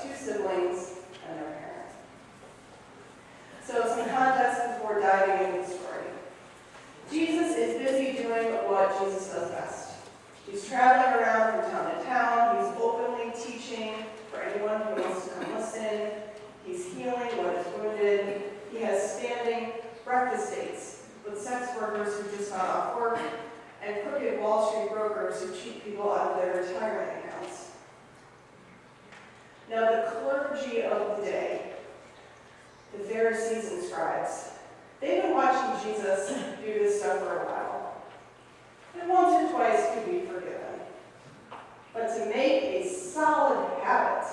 two siblings and their parent. So some context before diving into the story. Jesus is busy doing what Jesus does best. He's traveling around from town to town. He's openly teaching for anyone who wants to come listen. He's healing what is wounded. He has standing breakfast dates with sex workers who just got off work and crooked Wall Street brokers who cheat people out of their retirement accounts. Now, the clergy of the day, the Pharisees and scribes, they've been watching Jesus do this stuff for a while. And once or twice could be forgiven. But to make a solid habit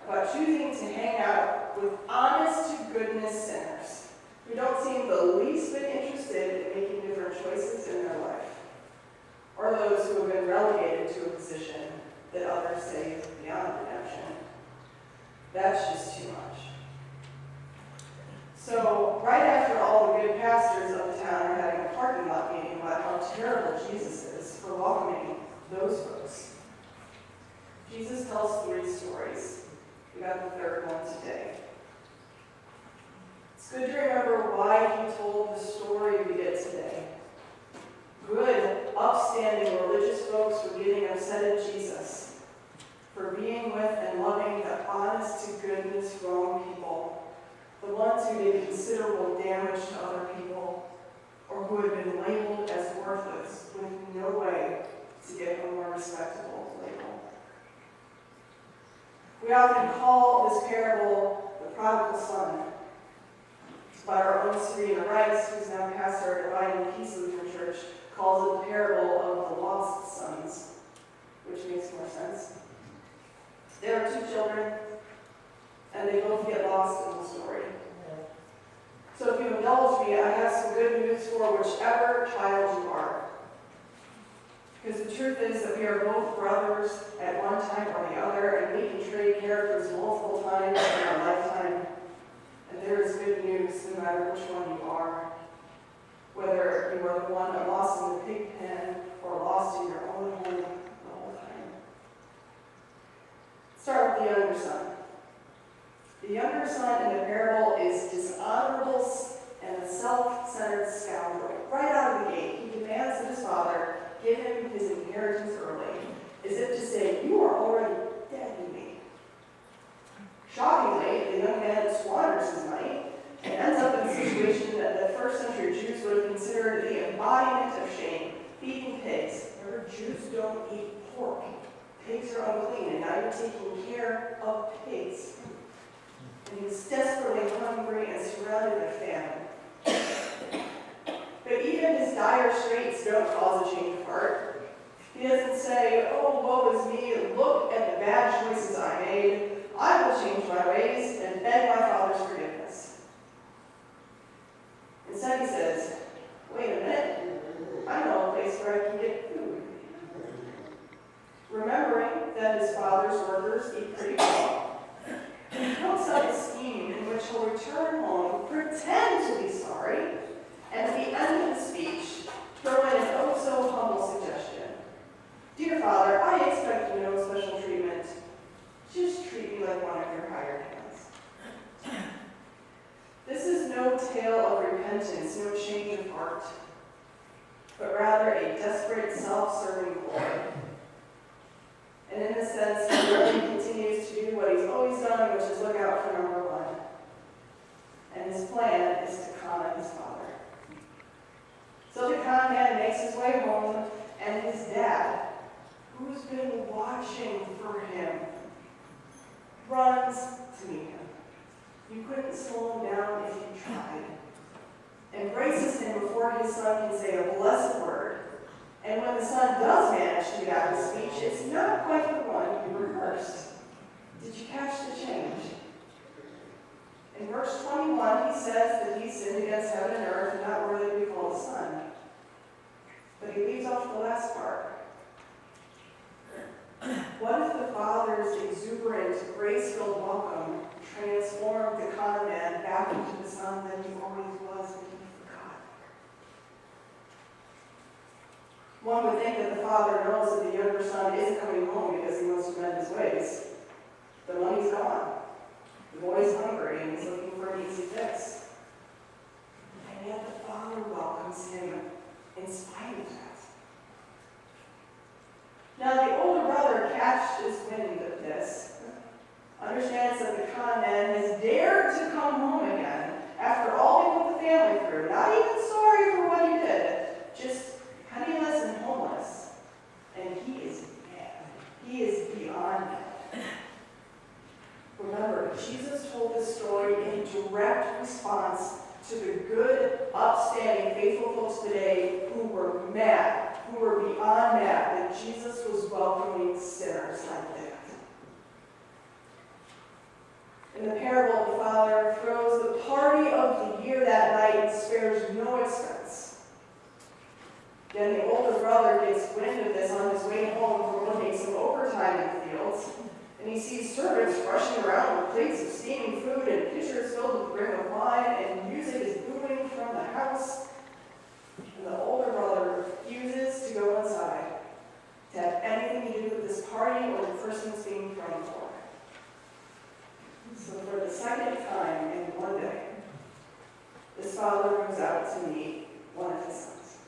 about choosing to hang out with honest-to-goodness sinners who don't seem the least bit interested in making different choices in their life, or those who have been relegated to a position that others say is beyond redemption, that's just too much. So, right after all the good pastors of the town are having a parking lot meeting about how terrible Jesus is for welcoming those folks, Jesus tells 3 stories. We got the third one today. It's good to remember why he told the story we get today. Good, upstanding religious folks were getting upset at Jesus for being with and loving the honest-to-goodness wrong people, the ones who did considerable damage to other people, or who had been labeled as worthless with no way to get a more respectable label. We often call this parable the Prodigal Son. But our own Serena Rice, who's now pastor at Divine and Peace Lutheran Church, calls it the parable of the lost sons, which makes more sense. There are 2 children, and they both get lost in the story. So if you indulge me, I have some good news for whichever child you are. Because the truth is that we are both brothers at one time or the other, and we can trade characters multiple times in our lifetime. And there is good news no matter which one you are. Whether you are the one lost in the pig pen or lost in your own home the whole time. Start with the younger son. The younger son in the parable is dishonorable and a self-centered scoundrel. Right out of the gate, he demands that his father give him his inheritance early, as if to say, "You are already dead to me." Shockingly, the young man squanders his money and ends up in a situation that the first-century Jews would have considered the embodiment of shame: feeding pigs. Remember, Jews don't eat pork. Pigs are unclean, and now you're taking care of pigs. And he was desperately hungry and surrounded by famine. But even his dire straits don't cause a change of heart. He doesn't say, "Oh, woe is me, look at the bad choices I made. I will change my ways and beg my father's forgiveness." Instead he says, "Wait a minute, I know a place where I can get food." Remembering that his father's workers eat pretty well, he cooks up a scheme in which he'll return home, pretend to be sorry, and at the end of the speech, throw in an oh-so-humble suggestion. "Dear Father, I expect no special treatment. Just treat me like one of your hired hands." This is no tale of repentance, no change of heart, but rather a desperate, self-serving ploy. And in this sense, he really continues to do what he's always done, which is look out for number 1. And his plan is to con his father. So the con man makes his way home, and his dad, who's been watching for him, runs to meet him. You couldn't slow him down if you tried. Embraces him before his son can say a blessed word. And when the son does manage to get out his speech, it's not quite the one you rehearsed. Did you catch the change? In verse 21, he says that he sinned against heaven and earth and not worthy to be called a son. But he leaves off the last part. What if the father's exuberant, grace-filled welcome transformed the con man back into the son that he always was and he forgot? One would think that the father knows that the younger son is coming home because he wants to mend his ways. The money's gone. The boy's hungry and he's looking for an easy fix. And yet the father welcomes him in spite of that. Now the older brother catches wind of this, understands that the con man has dared to come home again after all he put the family through, not even sorry for what he did, just penniless and homeless. And he is mad. He is beyond mad. Remember, Jesus told this story in direct response to the good, upstanding, faithful folks today who were mad, who were beyond mad that Jesus was welcoming sinners like that. In the parable, the father throws the party of the year that night and spares no expense. Then the older brother gets wind of this on his way home from working some overtime in the fields, and he sees servants rushing around with plates of steaming food and pitchers filled with brim of wine, and music is booming from the house. And the older brother refuses to go inside to have anything to do with this party or the persons being thrown for. So for the second time in one day, this father goes out to meet one of his sons,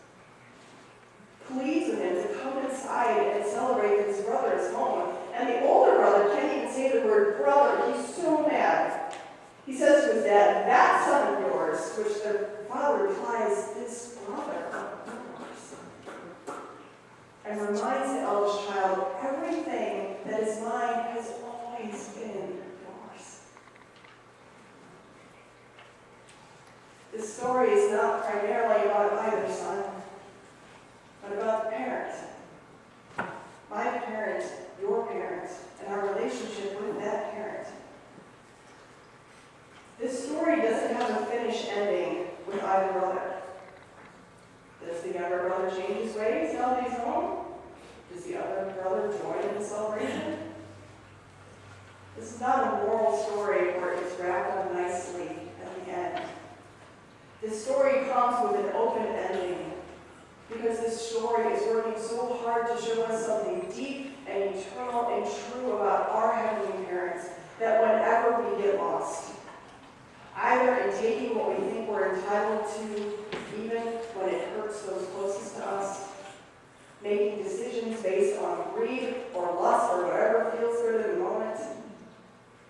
pleads with him to come inside and celebrate that his brother is home. And the older brother can't even say the word brother. He's so mad. He says to his dad, "That son of yours," which the father replies, "This brother of yours," and reminds the eldest child, everything that is mine has always been yours. This story is not primarily about either son, but about the parent. My parent, your parent, and our relationship with that parent. This story doesn't have a finished ending with either brother. Does the younger brother change his ways now that he's home? Does the other brother join in the celebration? This is not a moral story where it's wrapped up nicely at the end. This story comes with an open ending, because this story is working so hard to show us something deep and eternal and true about our Heavenly Parents, that whenever we get lost, either in taking what we think we're entitled to, even when it hurts those closest to us, making decisions based on greed or lust or whatever feels good in the moment,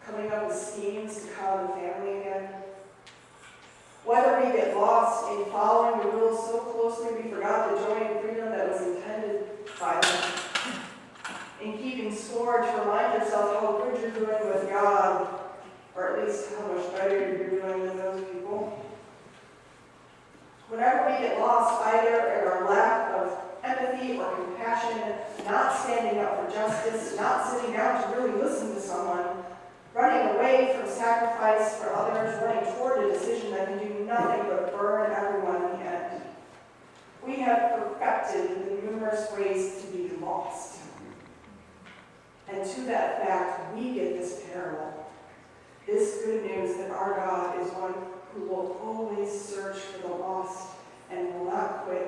coming up with schemes to calm the family again, whether we get lost in following the rules so closely we forgot the joy and freedom that was intended by them, in keeping score to remind yourself how good you're doing with God, or at least how much better you're doing than those people. Whenever we get lost either in our lack of empathy or compassion, not standing up for justice, not sitting down to really listen to someone, running away from sacrifice for others, running toward a decision that can do nothing but burn everyone in the end, we have perfected the numerous ways to be lost. And to that fact, we get this parable, this good news that our God is one who will always search for the lost and will not quit